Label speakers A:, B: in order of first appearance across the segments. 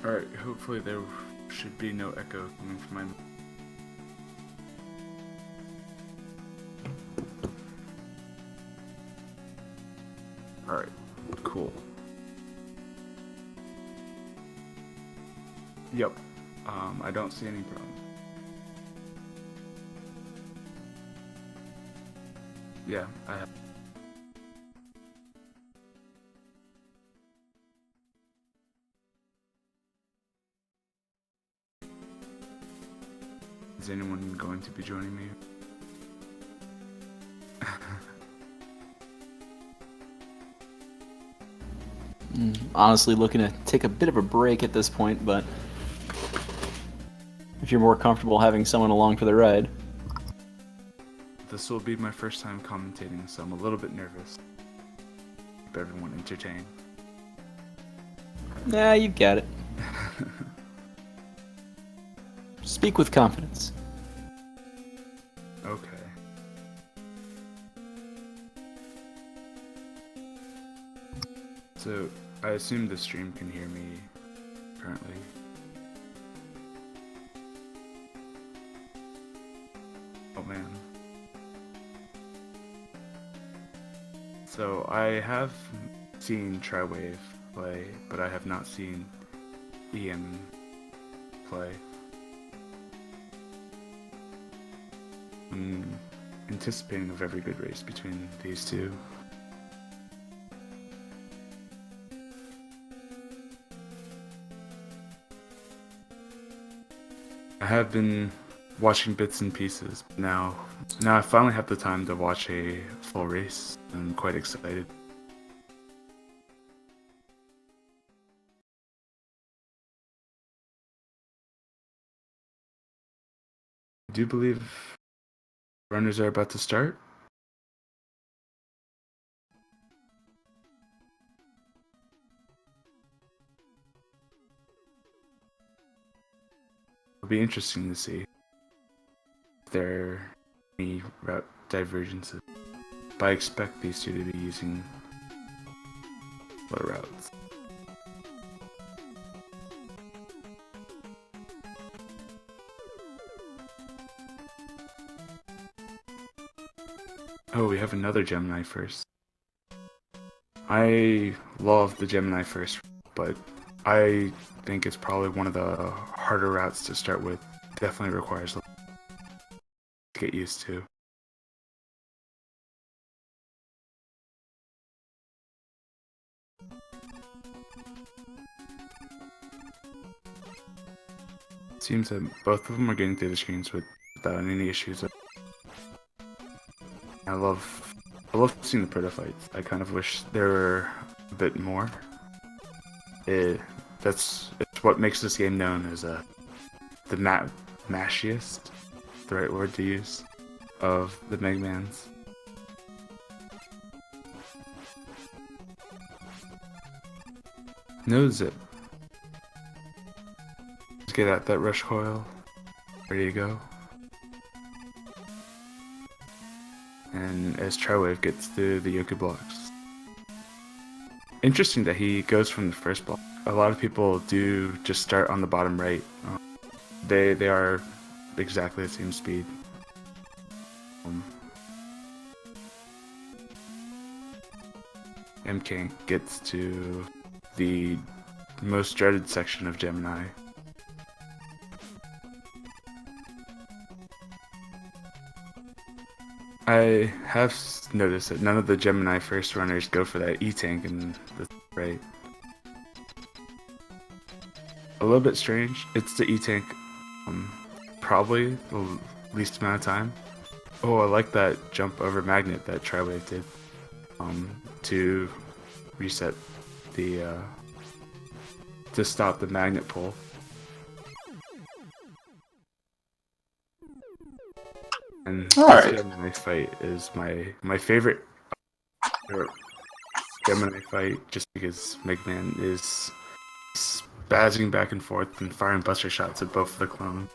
A: Alright, hopefully there should be no echo coming from my... Alright, cool. Yep, I don't see any problem. Yeah, I have. Is anyone going to be joining me?
B: Honestly, looking to take a bit of a break at this point, but if you're more comfortable having someone along for the ride.
A: This will be my first time commentating, so I'm a little bit nervous. Keep everyone entertained.
B: Nah, you got it. Speak with confidence.
A: Okay. So, I assume the stream can hear me currently. Oh man. So, I have seen Triwave play, but I have not seen EM play. I'm anticipating a very good race between these two. I have been watching bits and pieces. Now I finally have the time to watch a full race. I'm quite excited. I do believe runners are about to start. It'll be interesting to see if there are any route divergences. But I expect these two to be using slow routes. Oh, we have another Gemini first. I love the Gemini first, but I think it's probably one of the harder routes to start with. Definitely requires to get used to. Seems that both of them are getting through the screens without any issues. I love seeing the proto fights. I kind of wish there were a bit more. It's what makes this game known as the mashiest, the right word to use, of the Megmans. No zip. Let's get out that rush coil. Ready to go. And as Triwave gets through the Yoku blocks. Interesting that he goes from the first block. A lot of people do just start on the bottom right. They are exactly the same speed. Emkank gets to the most dreaded section of Gemini. I have noticed that none of the Gemini first runners go for that E-tank in the right. A little bit strange. It's the E-tank, probably the least amount of time. Oh, I like that jump over magnet that Triwave did, to reset the, to stop the magnet pull. And this Gemini fight is my favorite Gemini fight, just because Megman is spazzing back and forth and firing buster shots at both of the clones.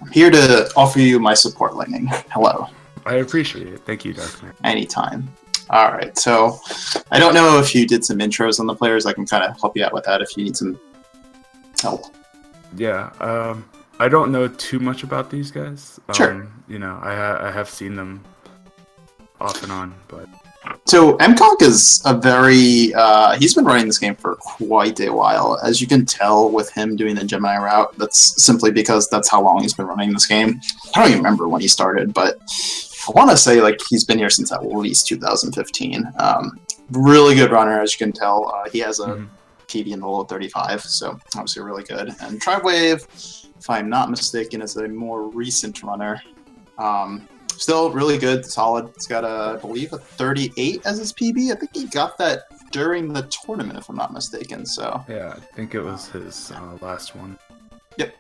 C: I'm here to offer you my support, Lightning. Hello.
A: I appreciate it. Thank you, Darkman.
C: Anytime. All right, so I don't know if you did some intros on the players. I can kind of help you out with that if you need some help.
A: Yeah, I don't know too much about these guys.
C: Sure.
A: You know, I have seen them off and on, but
C: So Emkank is a very he's been running this game for quite a while. As you can tell with him doing the Gemini route, that's simply because that's how long he's been running this game. I don't even remember when he started, but I want to say like he's been here since at least 2015. Really good runner, as you can tell. He has a PB in the low 35, so obviously really good. And Triwave, if I'm not mistaken, is a more recent runner. Still really good, solid. It's got, I believe, a 38 as his PB. I think he got that during the tournament, if I'm not mistaken. So
A: yeah, I think it was his last one.
C: Yep.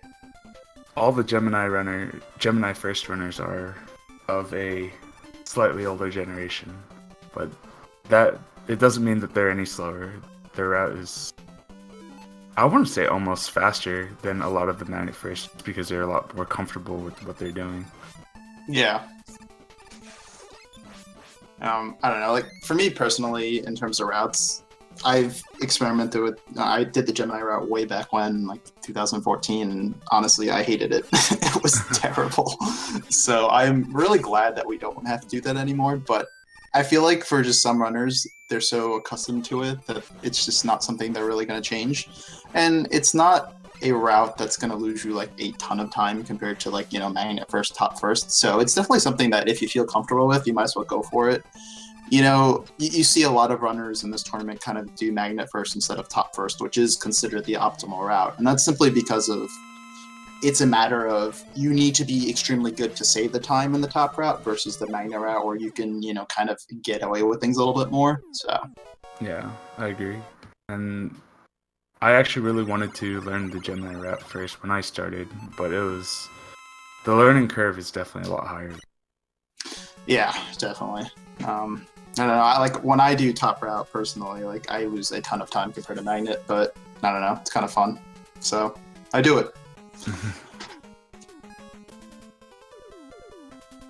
A: All the Gemini first runners are of a slightly older generation, but that it doesn't mean that they're any slower. Their route is, I want to say, almost faster than a lot of the Magnet firsts because they're a lot more comfortable with what they're doing.
C: yeah. I don't know, like, for me personally, in terms of routes, I've experimented with, I did the Gemini route way back when, like 2014, and honestly, I hated it. It was terrible. So I'm really glad that we don't have to do that anymore, but I feel like for just some runners, they're so accustomed to it that it's just not something they're really going to change. And it's not a route that's going to lose you like a ton of time compared to like, you know, Magnet first, top first. So it's definitely something that if you feel comfortable with, you might as well go for it. You know, you see a lot of runners in this tournament kind of do Magnet first instead of top first, which is considered the optimal route. And that's simply because of it's a matter of you need to be extremely good to save the time in the top route versus the Magnet route where you can, you know, kind of get away with things a little bit more. So
A: yeah, I agree. And I actually really wanted to learn the Gemini route first when I started, but the learning curve is definitely a lot higher.
C: yeah, definitely. I don't know. I like when I do top route personally, like I lose a ton of time compared to Magnet, but I don't know. It's kind of fun, so I do it.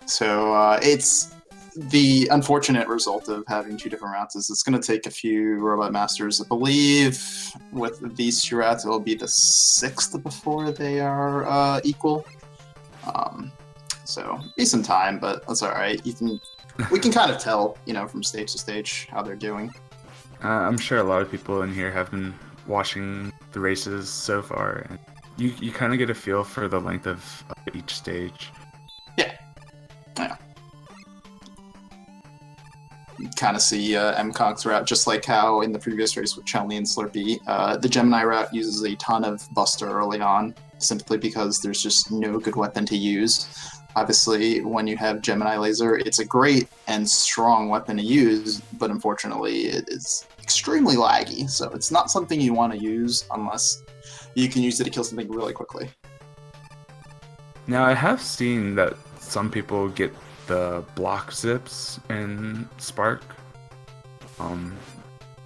C: So it's the unfortunate result of having two different routes is it's going to take a few Robot Masters. I believe with these two routes, it will be the 6th before they are equal. So be some time, but that's all right. We can kind of tell, you know, from stage to stage how they're doing.
A: I'm sure a lot of people in here have been watching the races so far, and you kind of get a feel for the length of each stage.
C: Yeah. You kind of see Emkank's route, just like how in the previous race with Chun-Li and Slurpee, the Gemini route uses a ton of Buster early on, simply because there's just no good weapon to use. Obviously, when you have Gemini Laser, it's a great and strong weapon to use, but unfortunately, it is extremely laggy, so it's not something you want to use unless you can use it to kill something really quickly.
A: Now, I have seen that some people get the block zips in Spark.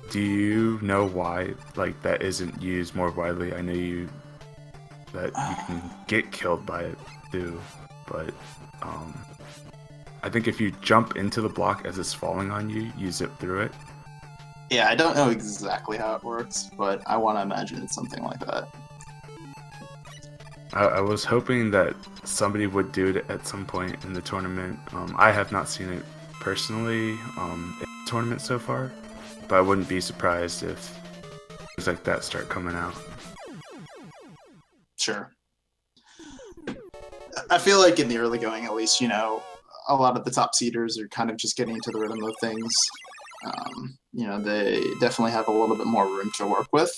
A: Do you know why like that isn't used more widely? I know that you can get killed by it too, but I think if you jump into the block as it's falling on you, you zip through it.
C: Yeah, I don't know exactly how it works, but I want to imagine it's something like that.
A: I was hoping that somebody would do it at some point in the tournament. I have not seen it personally in the tournament so far, but I wouldn't be surprised if things like that start coming out.
C: Sure. I feel like in the early going, at least, you know, a lot of the top seeders are kind of just getting into the rhythm of things. You know, they definitely have a little bit more room to work with.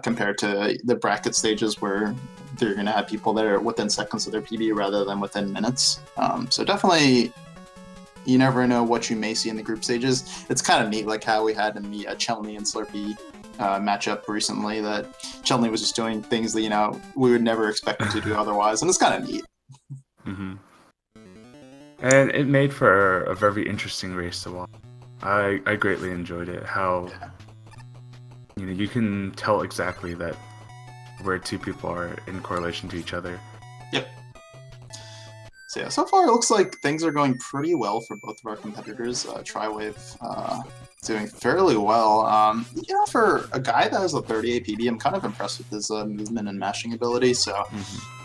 C: Compared to the bracket stages where they're going to have people that are within seconds of their PB rather than within minutes. So definitely, you never know what you may see in the group stages. It's kind of neat, like how we had in the Chun-Li and Slurpee matchup recently, that Chun-Li was just doing things that, you know, we would never expect him to do otherwise, and it's kind of neat.
A: Mm-hmm. And it made for a very interesting race to watch. I greatly enjoyed it. How you know, you can tell exactly that where two people are in correlation to each other.
C: Yep. So yeah, so far it looks like things are going pretty well for both of our competitors. Triwave doing fairly well. For a guy that has a 38 PB, I'm kind of impressed with his movement and mashing ability. So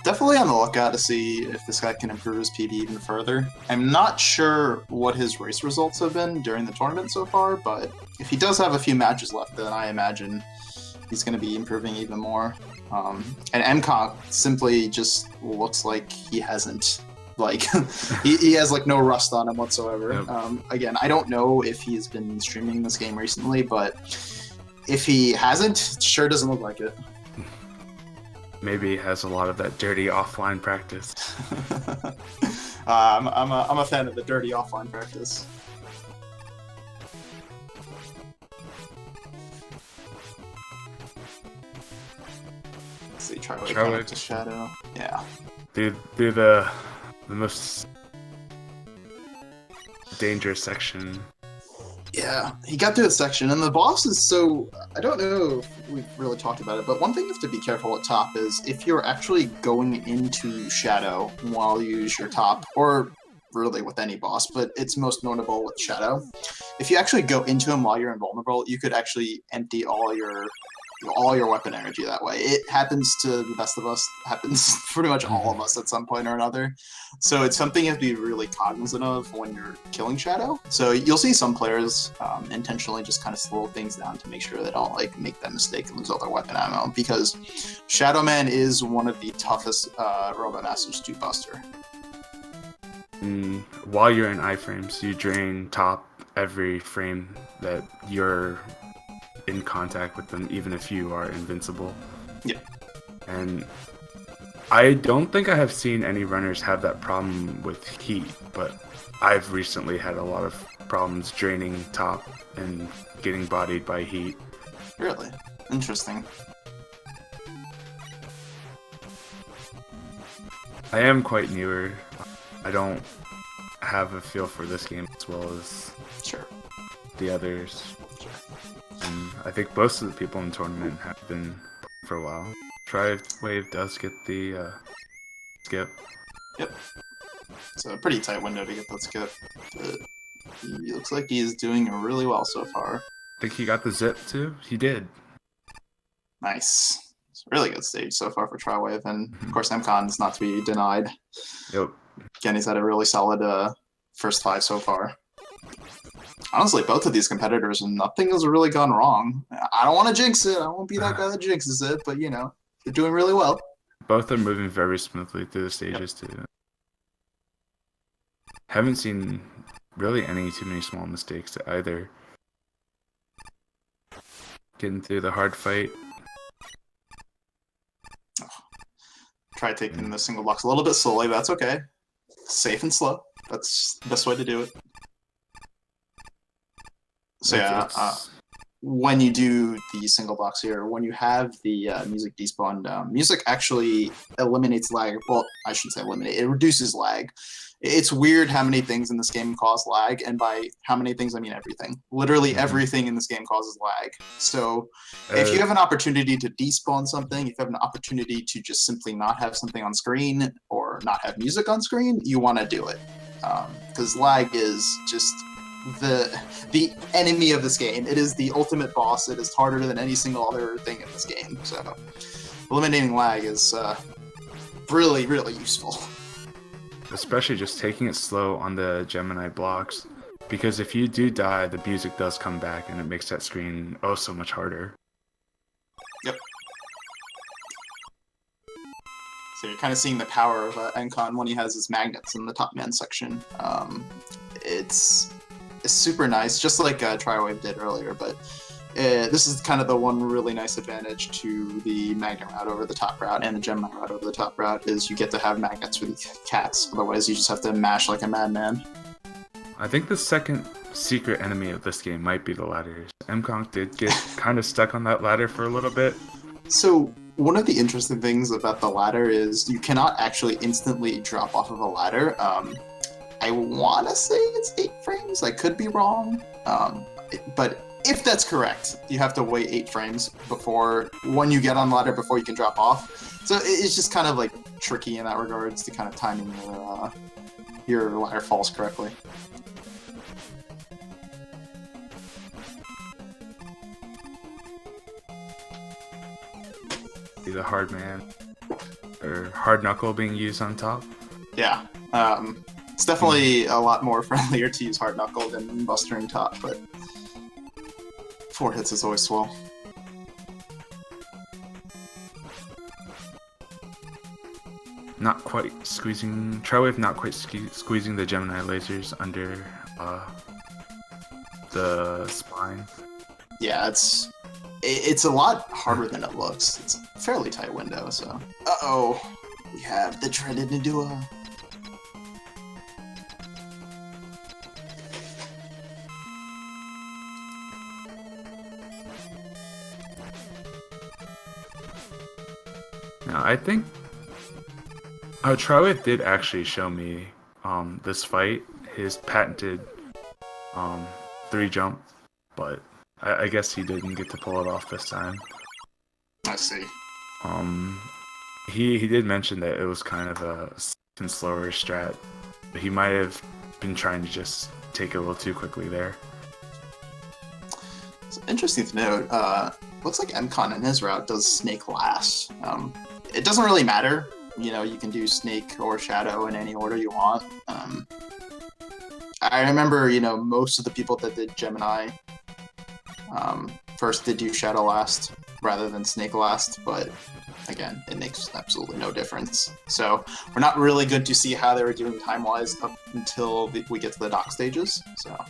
C: definitely on the lookout to see if this guy can improve his PB even further. I'm not sure what his race results have been during the tournament so far, but if he does have a few matches left, then I imagine he's going to be improving even more. And Emkank simply just looks like he hasn't. Like he has like no rust on him whatsoever.
A: Yep.
C: Again, I don't know if he's been streaming this game recently, but if he hasn't, it sure doesn't look like it.
A: Maybe he has a lot of that dirty offline practice.
C: I'm a fan of the dirty offline practice. Let's see, Triwave to Shadow. Yeah.
A: Through the most dangerous section.
C: Yeah, he got through the section, and the boss is so... I don't know if we've really talked about it, but one thing you have to be careful at top is if you're actually going into Shadow while you use your top, or really with any boss, but it's most notable with Shadow. If you actually go into him while you're invulnerable, you could actually empty all your weapon energy that way. It happens to the best of us, happens pretty much all of us at some point or another. So it's something you have to be really cognizant of when you're killing Shadow. So you'll see some players intentionally just kind of slow things down to make sure they don't like make that mistake and lose all their weapon ammo, because Shadow Man is one of the toughest Robot Masters to buster.
A: While you're in iframes, you drain top every frame that you're in contact with them, even if you are invincible.
C: Yeah.
A: And I don't think I have seen any runners have that problem with heat, but I've recently had a lot of problems draining top and getting bodied by heat.
C: Really? Interesting.
A: I am quite newer. I don't have a feel for this game as well as the others. And I think most of the people in the tournament have been for a while. Triwave does get the skip.
C: Yep. It's a pretty tight window to get that skip, but he looks like he's doing really well so far.
A: I think he got the zip too. He did.
C: Nice. It's a really good stage so far for Triwave, and of course Emkank is not to be denied.
A: Yep.
C: Again, he's had a really solid first 5 so far. Honestly, both of these competitors, nothing has really gone wrong. I don't want to jinx it. I won't be that guy that jinxes it, but, they're doing really well.
A: Both are moving very smoothly through the stages, too. Haven't seen really too many small mistakes either. Getting through the hard fight.
C: Try taking the single blocks a little bit slowly, but that's okay. Safe and slow. That's the best way to do it. So yeah, when you do the single blocks here, when you have the music despawned, music actually eliminates lag. Well, I shouldn't say eliminate. It reduces lag. It's weird how many things in this game cause lag, and by how many things I mean everything. Literally everything in this game causes lag. So if you have an opportunity to despawn something, if you have an opportunity to just simply not have something on screen or not have music on screen, you want to do it. Because lag is just the enemy of this game. It is the ultimate boss. It is harder than any single other thing in this game. So eliminating lag is really, really useful.
A: Especially just taking it slow on the Gemini blocks, because if you do die, the music does come back and it makes that screen so much harder.
C: Yep. So you're kind of seeing the power of Emkank when he has his magnets in the top man section. It's super nice, just like Triwave did earlier, but this is kind of the one really nice advantage to the magnet route over the top route and the Gemini route over the top route is you get to have magnets with cats, otherwise you just have to mash like a madman.
A: I think the second secret enemy of this game might be the ladders. Emkank did get kind of stuck on that ladder for a little bit.
C: So one of the interesting things about the ladder is you cannot actually instantly drop off of a ladder. I want to say it's 8 frames. I could be wrong. But if that's correct, you have to wait 8 frames before when you get on ladder before you can drop off. So it's just kind of like tricky in that regards to kind of timing your ladder falls correctly.
A: See the hard man or hard knuckle being used on top.
C: Yeah, it's definitely a lot more friendlier to use hard knuckle than bustering top, but 4 hits is always swell.
A: Not quite squeezing Triwave, not quite squeezing the Gemini lasers under the spine.
C: Yeah, it's a lot harder than it looks. It's a fairly tight window, so. Uh-oh, we have the dreaded Nadua.
A: Now, I think Triwave did actually show me this fight, his patented 3 jump, but I guess he didn't get to pull it off this time.
C: I see.
A: He did mention that it was kind of a slower strat, but he might have been trying to just take it a little too quickly there.
C: It's interesting to note. Looks like Emkank in his route does Snake last. It doesn't really matter. You know, you can do Snake or Shadow in any order you want. I remember, you know, most of the people that did Gemini first did do Shadow last rather than Snake last, but again, it makes absolutely no difference. So we're not really good to see how they were doing time-wise up until we get to the dock stages. So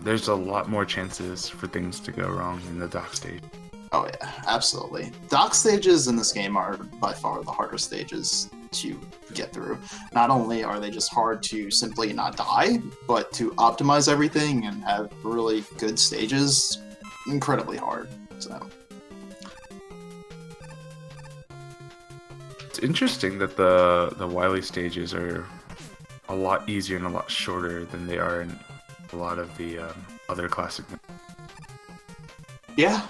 A: there's a lot more chances for things to go wrong in the dock stage.
C: Oh yeah, absolutely. Dock stages in this game are by far the hardest stages to get through. Not only are they just hard to simply not die, but to optimize everything and have really good stages, incredibly hard. So
A: it's interesting that the Wily stages are a lot easier and a lot shorter than they are in a lot of the other classic.
C: Yeah.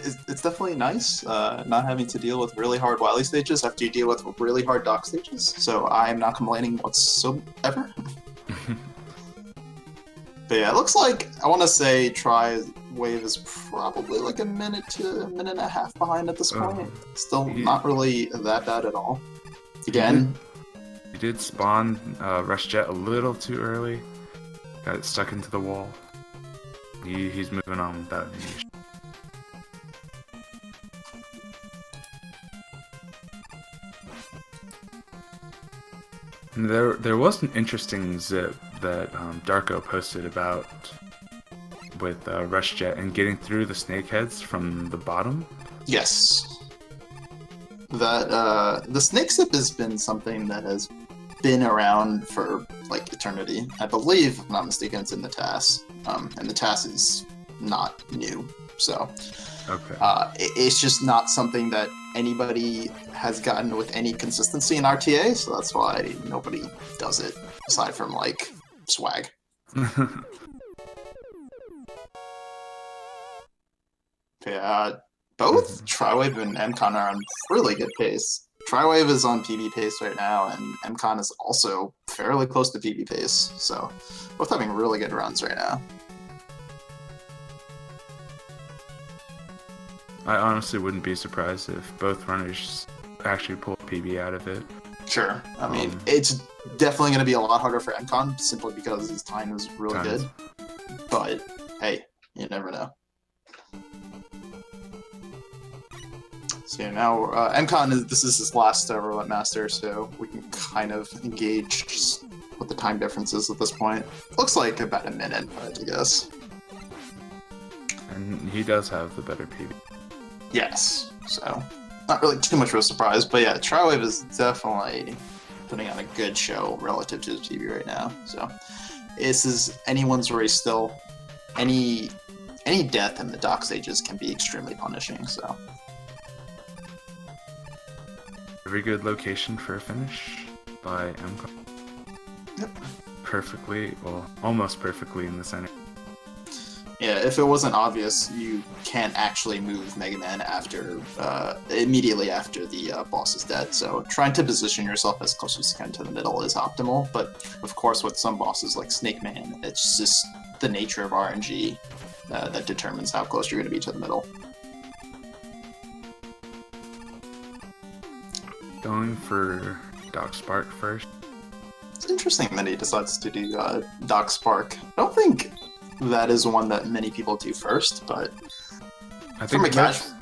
C: It's definitely nice not having to deal with really hard Wily stages after you deal with really hard dock stages, so I'm not complaining whatsoever. But yeah, it looks like, I want to say Triwave is probably like a minute to a minute and a half behind at this point. Still not really that bad at all. Again,
A: He did spawn Rush Jet a little too early. Got it stuck into the wall. He's moving on without any issue. There was an interesting zip that Darko posted about with Rush Jet and getting through the snakeheads from the bottom.
C: yes. That the snake zip has been something that has been around for like eternity. I believe, if I'm not mistaken, it's in the TAS. And the TAS is not new. So
A: Okay.
C: it's just not something that anybody has gotten with any consistency in RTA, so that's why nobody does it, aside from, like, swag. Yeah, both Triwave and Emkank are on really good pace. Triwave is on PB pace right now, and Emkank is also fairly close to PB pace, so both having really good runs right now.
A: I honestly wouldn't be surprised if both runners actually pull PB out of it.
C: Sure. I mean, it's definitely going to be a lot harder for Emkank simply because his time is really good. But hey, you never know. So now Emkank this is his last Roulette Master, so we can kind of engage just what the time difference is at this point. Looks like about a minute, I guess.
A: And he does have the better PB.
C: Yes, so not really too much of a surprise, but yeah, Triwave is definitely putting on a good show relative to his PB right now. So this is anyone's race still. Any death in the dock stages can be extremely punishing. So
A: Very good location for a finish by Emkank.
C: Yep.
A: Perfectly, well, almost perfectly in the center.
C: Yeah, if it wasn't obvious, you can't actually move Mega Man after immediately after the boss is dead. So trying to position yourself as close as you can to the middle is optimal. But of course, with some bosses like Snake Man, it's just the nature of RNG that determines how close you're going to be to the middle.
A: Going for Doc Spark first.
C: It's interesting that he decides to do Doc Spark. I don't think that is one that many people do first, but
A: I
C: from a casual,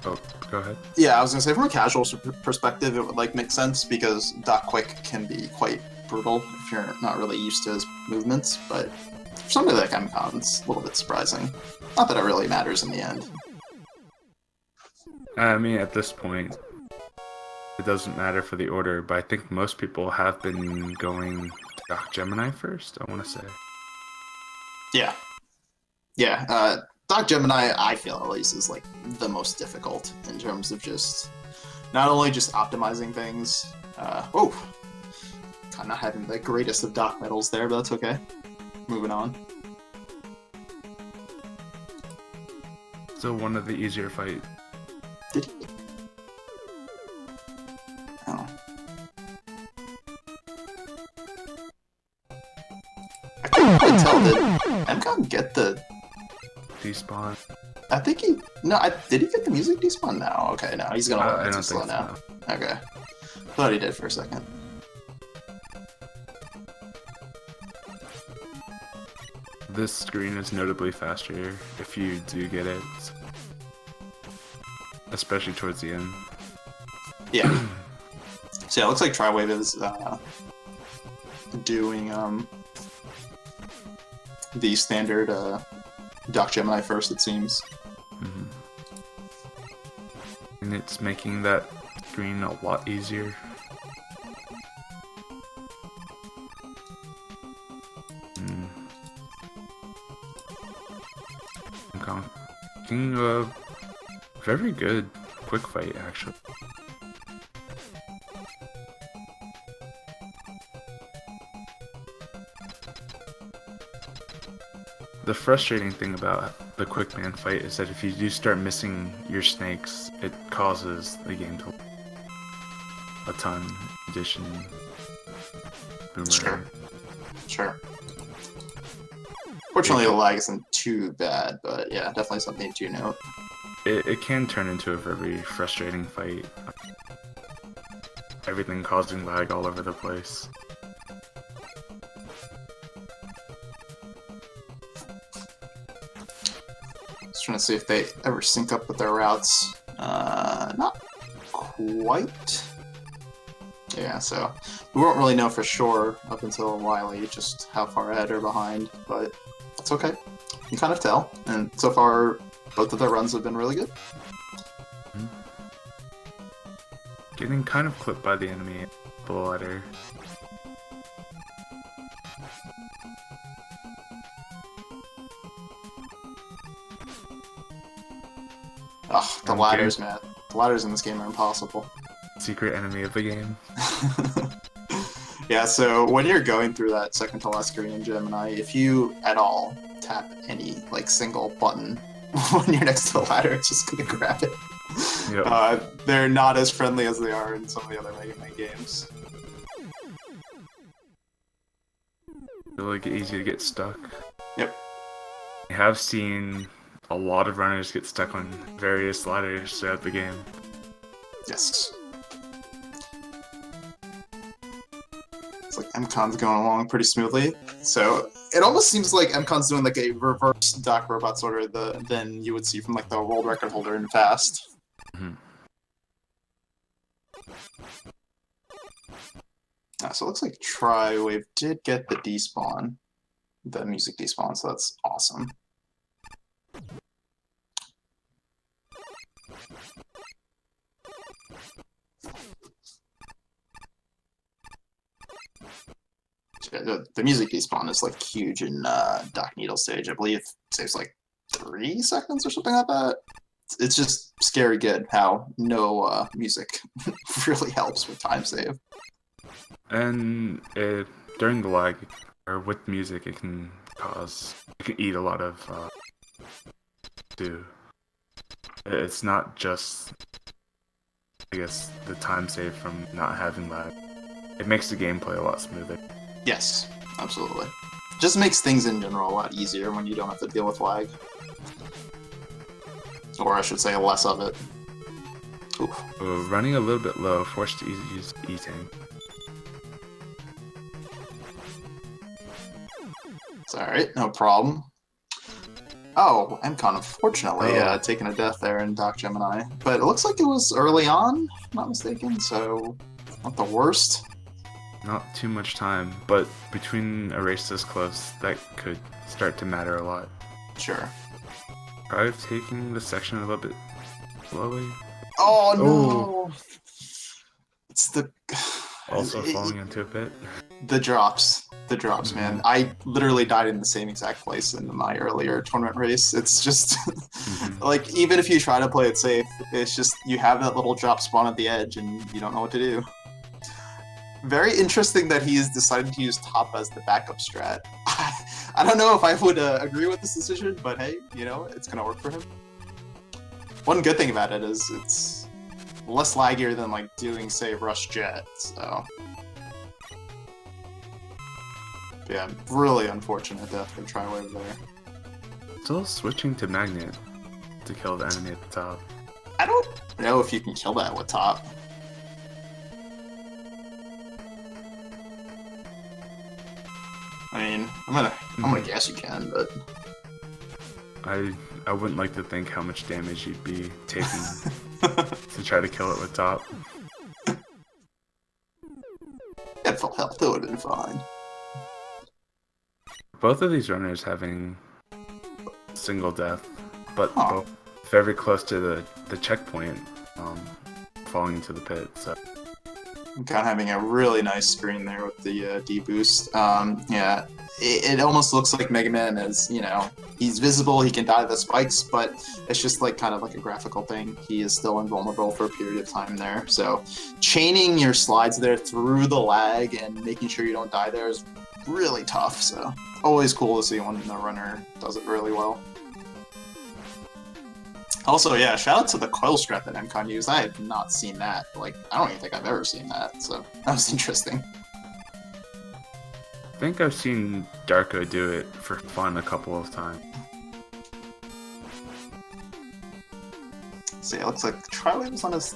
A: Oh, go ahead.
C: yeah, I was gonna say from a casual perspective, it would like make sense because Doc Quick can be quite brutal if you're not really used to his movements. But for somebody like Emkank, it's a little bit surprising. Not that it really matters in the end.
A: I mean, at this point, it doesn't matter for the order, but I think most people have been going Doc Gemini first, I want to say.
C: Yeah, yeah. Doc Gemini, I feel at least, is like the most difficult in terms of just not only just optimizing things. Oh, kind of not having the greatest of Doc medals there, but that's okay. Moving on.
A: Still one of the easier fights.
C: Did he? Oh. I couldn't really tell. Did Emkank get the
A: Despawn.
C: I think he did he get the music despawn now? Okay, no, he's gonna hold it too slow now.
A: No.
C: Okay. Thought he did for a second.
A: This screen is notably faster if you do get it. Especially towards the end.
C: Yeah. So yeah, it looks like Triwave is doing the standard Doc Gemini first, it seems.
A: Mm-hmm. And it's making that screen a lot easier. Emkank, a very good quick fight, actually. The frustrating thing about the quick man fight is that if you do start missing your snakes, it causes the game to a ton. Addition, boomerang.
C: Sure. Fortunately, the lag isn't too bad, but yeah, definitely something to note.
A: It can turn into a very frustrating fight. Everything causing lag all over the place.
C: Just trying to see if they ever sync up with their routes. Not quite. Yeah, so we won't really know for sure up until a while just how far ahead or behind, but it's okay. You can kind of tell, and so far both of their runs have been really good.
A: Getting kind of clipped by the enemy below ladder.
C: Ugh, the ladders, man. The ladders in this game are impossible.
A: Secret enemy of the game.
C: Yeah, so when you're going through that second to last screen in Gemini, if you at all tap any like single button when you're next to the ladder, it's just gonna grab it. Yep. They're not as friendly as they are in some of the other Mega Man games.
A: Really easy to get stuck.
C: Yep.
A: I have seen a lot of runners get stuck on various ladders throughout the game.
C: Yes. It's like Emkank's going along pretty smoothly. So it almost seems like Emkank's doing like a reverse Doc Robot sort of than you would see from like the world record holder in Fast.
A: Mm-hmm.
C: So it looks like Triwave did get the despawn, the music despawn, so that's awesome. The music despawn is like huge in Doc Needle stage. I believe it saves like 3 seconds or something like that. It's just scary good how no music really helps with time save.
A: And during the lag, or with music, it can eat a lot of too. It's not just, I guess, the time saved from not having lag. It makes the gameplay a lot smoother.
C: Yes, absolutely. Just makes things in general a lot easier when you don't have to deal with lag. Or I should say less of it. Oof.
A: Running a little bit low, forced to use E-Tank.
C: It's alright, no problem. Oh, Emkank, unfortunately, taking a death there in Doc Gemini. But it looks like it was early on, if I'm not mistaken, so not the worst.
A: Not too much time, but between a race this close, that could start to matter a lot.
C: Sure.
A: Try taking the section a little bit slowly.
C: Oh no! It's the...
A: Also falling into a pit.
C: The drops. The drops, man. I literally died in the same exact place in my earlier tournament race. It's just... like, even if you try to play it safe, it's just you have that little drop spawn at the edge and you don't know what to do. Very interesting that he's decided to use top as the backup strat. I don't know if I would agree with this decision, but hey, you know, it's gonna work for him. One good thing about it is it's less laggier than like doing, say, Rush Jet, so... Yeah, really unfortunate death for Triwave there.
A: Still switching to Magnet to kill the enemy at the top.
C: I don't know if you can kill that with top. I mean, I'm gonna guess you can, but
A: I wouldn't like to think how much damage you'd be taking to try to kill it with top.
C: at full health, that would have been fine.
A: Both of these runners having single death, but both very close to the checkpoint, falling into the pit. So
C: I'm kind of having a really nice screen there with the D boost. Yeah, it almost looks like Mega Man is, you know, he's visible, he can die to the spikes, but it's just like kind of like a graphical thing. He is still invulnerable for a period of time there. So chaining your slides there through the lag and making sure you don't die there is really tough. So always cool to see when the runner does it really well. Also, yeah, shout out to the coil strat that Emkank used. I have not seen that. Like, I don't even think I've ever seen that, so that was interesting.
A: I think I've seen Darko do it for fun a couple of times.
C: So yeah, it looks like Triwave is on his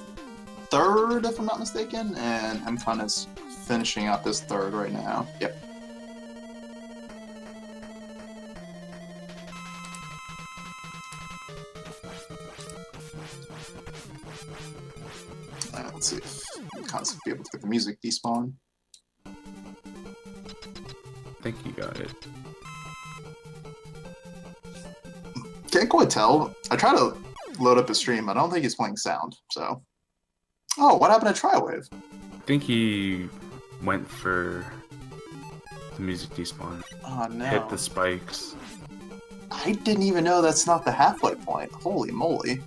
C: third, if I'm not mistaken, and Emkank is finishing up his third right now. Yep. Let's see if Emkank's be able to get the music despawn.
A: I think you got it.
C: Can't quite tell. I try to load up his stream, but I don't think he's playing sound, so... Oh, what happened to Triwave?
A: I think he went for the music despawn.
C: Oh no.
A: Hit the spikes.
C: I didn't even know that's not the halfway point. Holy moly.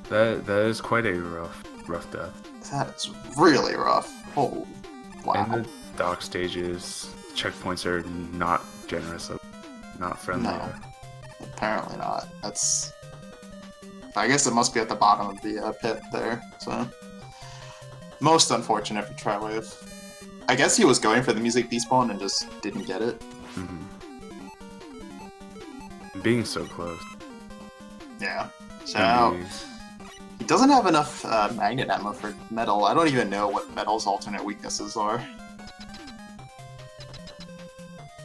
A: That is quite a rough death.
C: That's really rough. Oh, wow.
A: And the dock stages, checkpoints are not generous, not friendly.
C: No, apparently not. That's... I guess it must be at the bottom of the pit there, so... Most unfortunate for Triwave. I guess he was going for the music despawn and just didn't get it.
A: Being so close.
C: Yeah. So... He doesn't have enough magnet ammo for metal. I don't even know what metal's alternate weaknesses are.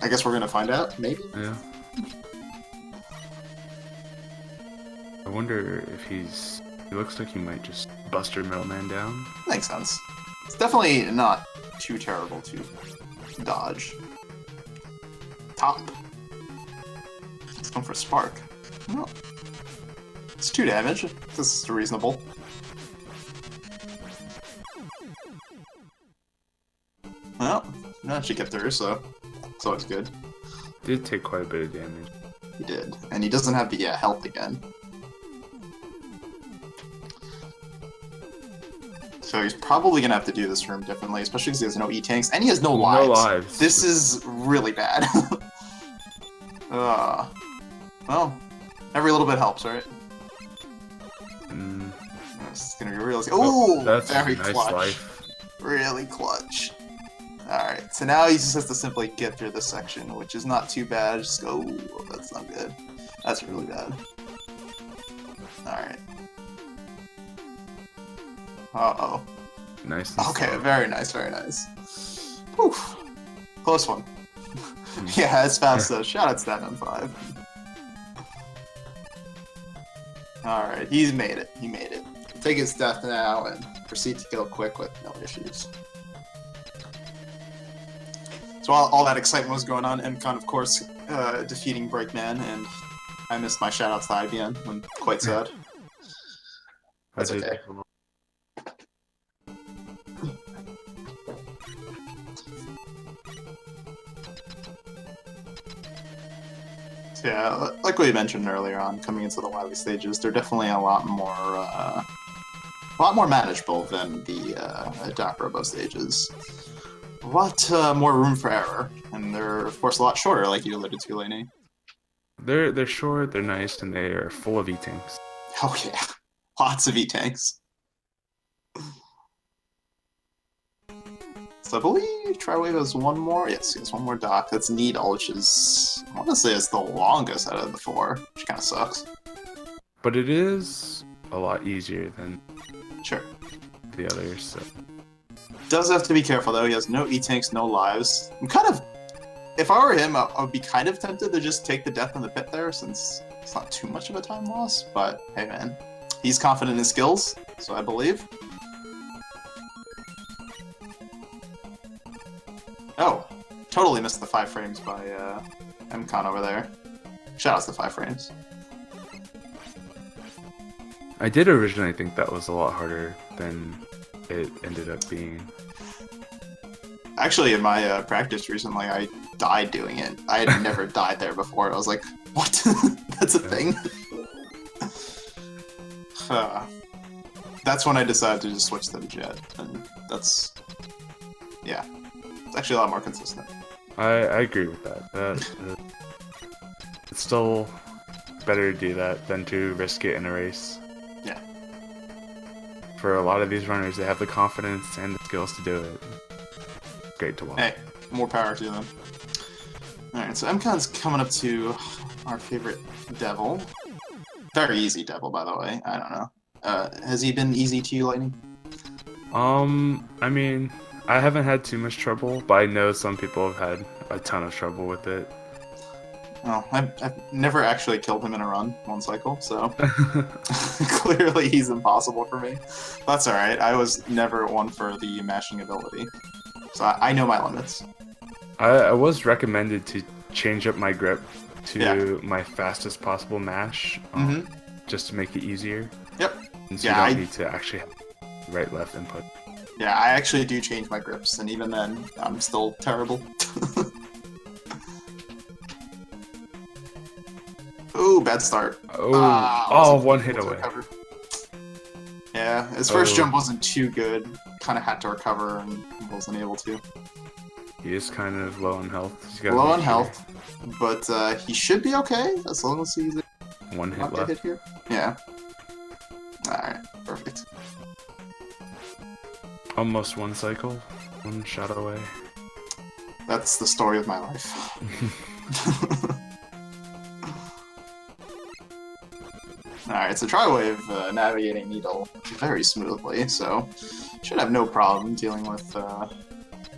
C: I guess we're gonna find out, maybe?
A: Yeah. I wonder if he's... He looks like he might just bust your Metal Man down.
C: Makes sense. It's definitely not too terrible to dodge. Top. Let's go for Spark. Oh. It's 2 damage. This is reasonable. Well, no, she get through, so it's always good.
A: Did take quite a bit of damage.
C: He did, and he doesn't have the health again. So he's probably gonna have to do this room differently, especially because he has no E-tanks, and he has no lives.
A: No lives.
C: This is really bad. Well, every little bit helps, right?
A: Mm.
C: It's gonna be real.
A: Oh,
C: Ooh,
A: that's
C: very
A: nice
C: clutch.
A: life.
C: Really clutch. Alright, so now he just has to simply get through this section, which is not too bad. Just go, oh, that's not good. That's really bad. Alright. Uh-oh.
A: Nice and
C: Okay,
A: slow.
C: very nice, very nice. Whew. Close one. Yeah, it's fast though. Shout out to that M5. Alright, he's made it. He made it. Take his death now and proceed to go quick with no issues. So while all that excitement was going on, Emkank, of course, defeating Breakman, and I missed my shout out to IBN. I'm quite sad. That's okay. So yeah, like we mentioned earlier on, coming into the Wily stages, they're definitely a lot more manageable than the Dark Robo stages. A lot more room for error, and they're of course a lot shorter, like you alluded to, Lainey.
A: They're short, they're nice, and they are full of E-tanks.
C: Oh yeah, lots of E-tanks. So I believe Triwave has one more. Yes, he has one more dock. That's Needle, which is, I want to say, it's the longest out of the four, which kind of sucks.
A: But it is a lot easier than
C: Sure.
A: the others. So.
C: Does have to be careful though. He has no E-tanks, no lives. I'm kind of, if I were him, I would be kind of tempted to just take the death in the pit there, since it's not too much of a time loss. But hey, man, he's confident in his skills, so I believe. Oh, totally missed the 5 frames by Emkank over there. Shout out to the 5 frames.
A: I did originally think that was a lot harder than it ended up being.
C: Actually, in my practice recently, I died doing it. I had never died there before. I was like, what? That's a thing? That's when I decided to just switch to the jet. And that's... yeah. It's actually a lot more consistent.
A: I agree with that. It's still better to do that than to risk it in a race.
C: Yeah.
A: For a lot of these runners, they have the confidence and the skills to do it. Great to watch.
C: Hey, more power to them. Alright, so Emkank's coming up to our favorite devil. Very easy devil, by the way. I don't know. Has he been easy to you, Lightning?
A: I mean, I haven't had too much trouble, but I know some people have had a ton of trouble with it.
C: Well, I've never actually killed him in a run, one cycle, so clearly he's impossible for me. That's alright, I was never one for the mashing ability. So I know my limits.
A: I was recommended to change up my grip to my fastest possible mash, just to make it easier.
C: Yep.
A: And so you don't need to actually have right-left input.
C: Yeah, I actually do change my grips, and even then, I'm still terrible. Ooh, bad start.
A: Oh, one hit away.
C: Recover. Yeah, his first jump wasn't too good. Kind of had to recover and wasn't able to.
A: He is kind of low on health.
C: Low on health, but he should be okay as long as he's
A: one hit
C: not
A: left.
C: Hit here. Yeah. All right, perfect.
A: Almost one cycle, one shot away.
C: That's the story of my life. Alright, so Triwave navigating Needle very smoothly, so should have no problem dealing with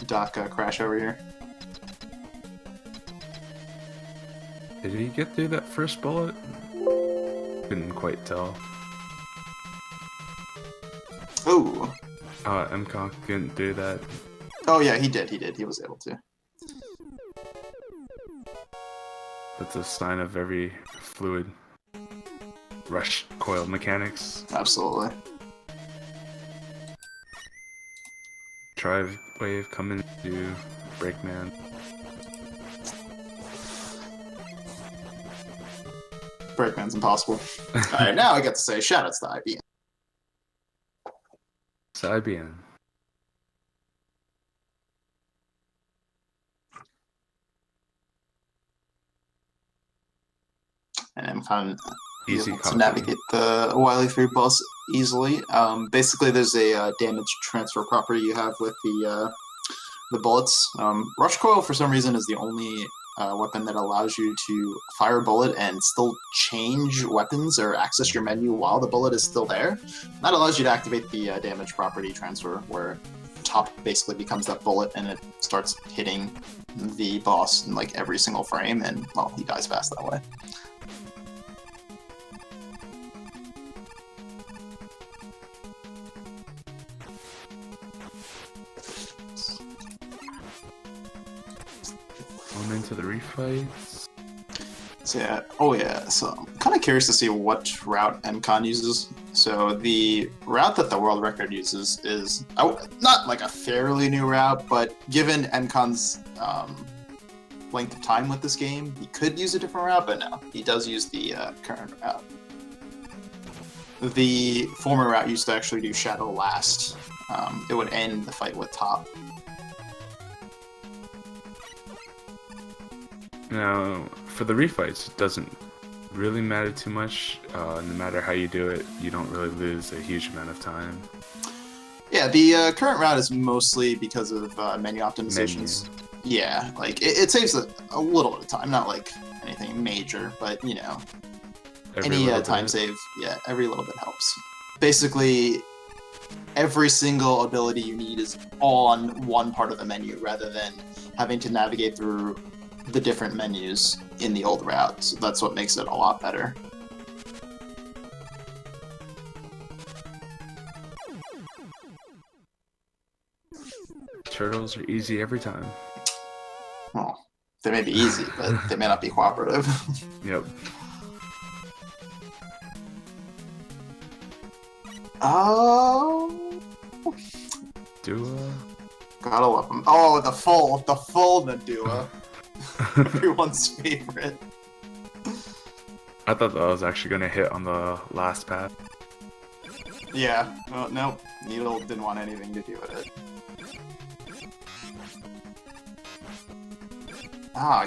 C: Doc Crash over here.
A: Did he get through that first bullet? Couldn't quite tell.
C: Oh!
A: Emkank couldn't do that.
C: Oh yeah, he did, he was able to.
A: That's a sign of very fluid rush coil mechanics.
C: Absolutely.
A: Triwave coming to Breakman.
C: Breakman's impossible. Alright, now I get to say shoutouts to IBM.
A: It's IBM.
C: and Emkank
A: Easy
C: able to
A: copy.
C: navigate the Wily 3 boss easily. Basically, there's a damage transfer property you have with the bullets. Rush Coil, for some reason, is the only weapon that allows you to fire a bullet and still change weapons or access your menu while the bullet is still there. That allows you to activate the damage property transfer, where top basically becomes that bullet and it starts hitting the boss in like every single frame, and well, he dies fast that way.
A: Going into the refights.
C: So yeah, so I'm kind of curious to see what route Emkank uses. So the route that the world record uses is not like a fairly new route, but given Emkank's length of time with this game, he could use a different route, but no, he does use the current route. The former route used to actually do Shadow last. It would end the fight with top.
A: Now, for the refights, it doesn't really matter too much. No matter how you do it, you don't really lose a huge amount of time.
C: Yeah, the current route is mostly because of menu optimizations. Yeah, like it saves a little bit of time, not like anything major, but you know, any time save, yeah, every little bit helps. Basically, every single ability you need is all on one part of the menu rather than having to navigate through the different menus in the old route. So that's what makes it a lot better.
A: Turtles are easy every time.
C: Well, they may be easy, but they may not be cooperative.
A: Yep.
C: Oh,
A: Dua.
C: gotta love them. Oh, the full Nadua. Everyone's favorite.
A: I thought that was actually going to hit on the last path.
C: Yeah, well, nope. Needle didn't want anything to do with it.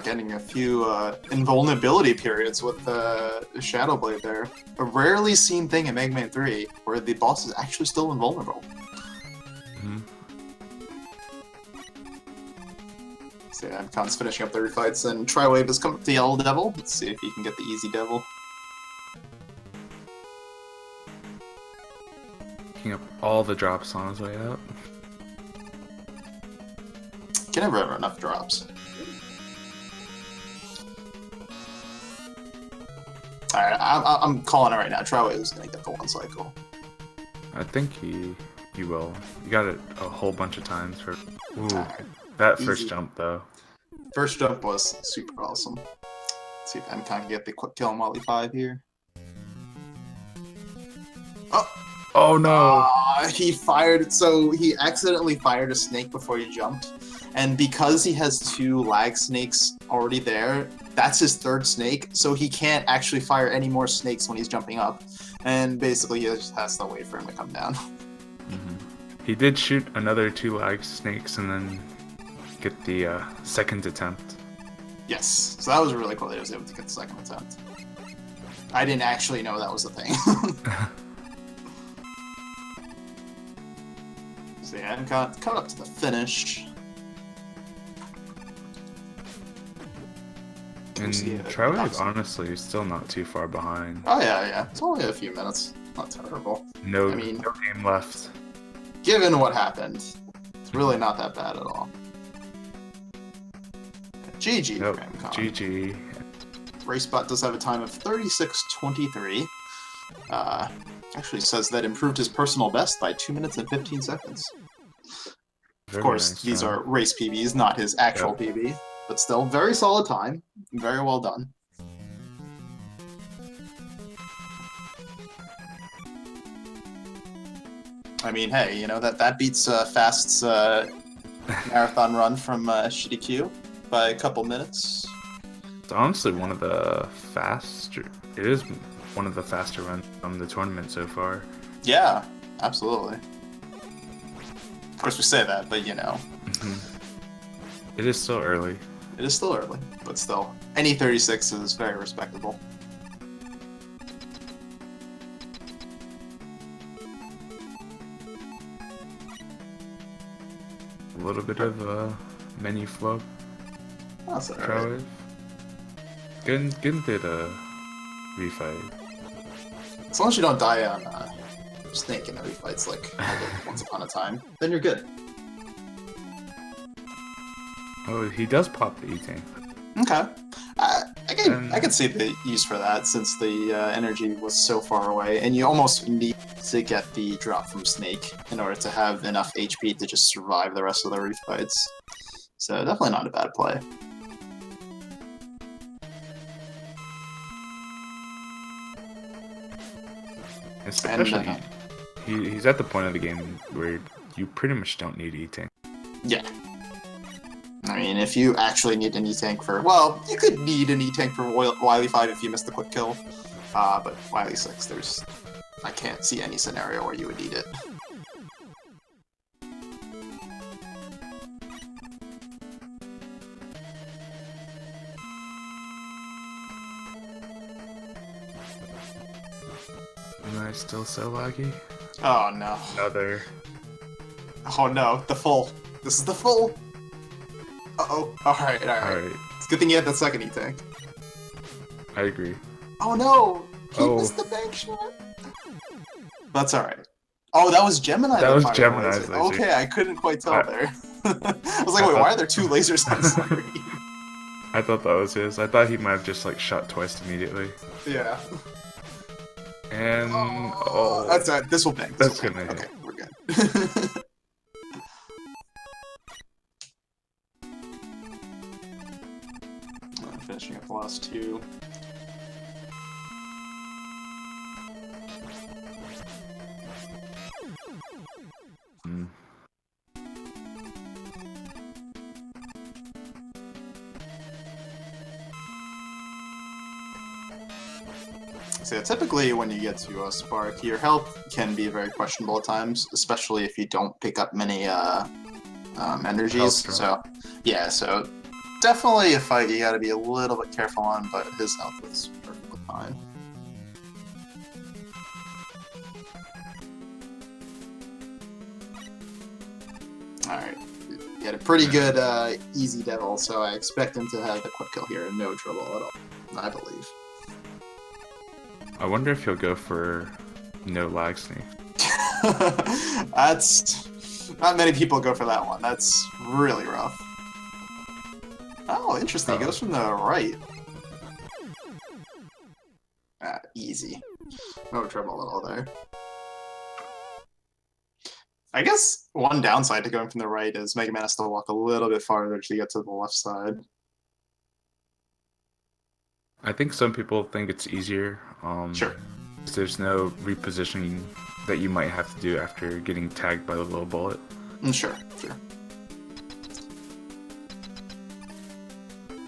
C: Getting a few invulnerability periods with Shadow Blade there. A rarely seen thing in Mega Man 3, where the boss is actually still invulnerable.
A: Mm-hmm.
C: So yeah, Emkank's finishing up the refights, and Triwave has come up to the Yellow Devil. Let's see if he can get the Easy Devil.
A: Picking up all the drops on his way out.
C: Can never have enough drops. Alright, I'm calling it right now. Triwave is going to get the one cycle.
A: I think he will. You got it a whole bunch of times for. Ooh,
C: Alright,
A: that
C: easy.
A: first jump though.
C: First jump was super awesome. Let's see if Emkank can get the quick kill on Wally 5 here. Oh!
A: Oh no!
C: He fired, so he accidentally fired a snake before he jumped. And because he has 2 lag snakes already there, that's his 3rd snake, so he can't actually fire any more snakes when he's jumping up. And basically he just has to wait for him to come down.
A: Mm-hmm. He did shoot another 2 lag snakes and then get the second attempt.
C: Yes, so that was really cool that he was able to get the second attempt. I didn't actually know that was a thing. So yeah, and cut up to the finish.
A: And Triwave, honestly, is still not too far behind.
C: Oh yeah. It's only a few minutes. Not terrible.
A: No,
C: I mean,
A: no game left.
C: Given what happened, it's really not that bad at all. GG
A: Nope.
C: for Emkank.
A: GG.
C: RaceBot does have a time of 36:23. Actually says that improved his personal best by 2 minutes and 15 seconds. Of course,
A: nice,
C: these are race PBs, not his actual PB, but still, very solid time. Very well done. I mean, hey, you know, that beats Fast's marathon run from Shitty by a couple minutes.
A: It's honestly one of the faster. It is one of the faster runs from the tournament so far.
C: Yeah, absolutely. Of course, we say that, but you know.
A: It is still early.
C: It is still early, but still. Any 36 is very respectable.
A: little bit of menu flow.
C: That's alright.
A: Triwave. Getting through the refight.
C: As long as you don't die on Snake in every fight's like I did once upon a time, then you're good.
A: Oh, he does pop the E-Tank.
C: Okay. I can see the use for that since the energy was so far away, and you almost need to get the drop from Snake in order to have enough HP to just survive the rest of the refights. So definitely not a bad play.
A: Especially, he's at the point of the game where you pretty much don't need E-Tank.
C: Yeah. I mean, if you actually need an E-Tank for... Well, you could need an E-Tank for Wily 5 if you missed the quick kill. But Wily 6, I can't see any scenario where you would need it.
A: Am I still so laggy?
C: Oh, no.
A: Another.
C: Oh, no. The full. This is the full. Uh-oh. Alright. It's a good thing you had that second E-Tank.
A: I agree.
C: Oh, no. He missed the bank shot. That's alright. Oh, that was Gemini.
A: That was
C: fired
A: Gemini's
C: laser.
A: laser.
C: Okay, I couldn't quite tell there. I was like, wait, why are there two lasers on screen?
A: I thought that was his. I thought he might have just like shot twice immediately.
C: Yeah.
A: And
C: that's it. This will bang.
A: That's gonna hit.
C: Okay, we're good. Finishing up the last two. So typically when you get to Spark, your health can be very questionable at times, especially if you don't pick up many energies. So yeah, so definitely a fight you gotta be a little bit careful on, but his health was perfectly fine. Alright. He had a pretty good easy devil, so I expect him to have the quick kill here and no trouble at all, I believe.
A: I wonder if he'll go for no lag Snake.
C: That's... Not many people go for that one. That's really rough. Oh, interesting. He goes from the right. Easy. No trouble at all there. I guess one downside to going from the right is Mega Man has to walk a little bit farther to get to the left side.
A: I think some people think it's easier.
C: Sure.
A: There's no repositioning that you might have to do after getting tagged by the little bullet.
C: Sure.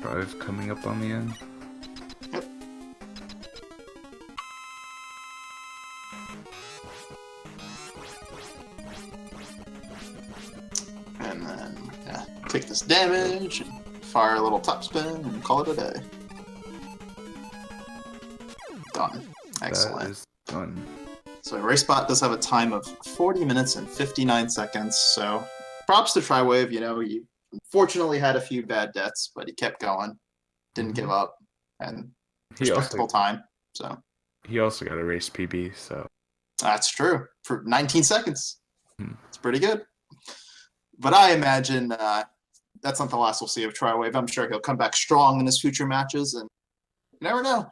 A: Drive coming up on the end.
C: Yep. And then, take this damage, fire a little top spin, and call it a day. Done. Excellent.
A: That is done.
C: So RaceBot does have a time of 40 minutes and 59 seconds, so props to Triwave. You know, he unfortunately had a few bad deaths, but he kept going, didn't give up, and respectable time. So
A: he also got a race PB, so
C: that's true for 19 seconds. It's pretty good. But I imagine that's not the last we'll see of Triwave. I'm sure he'll come back strong in his future matches, and you never know.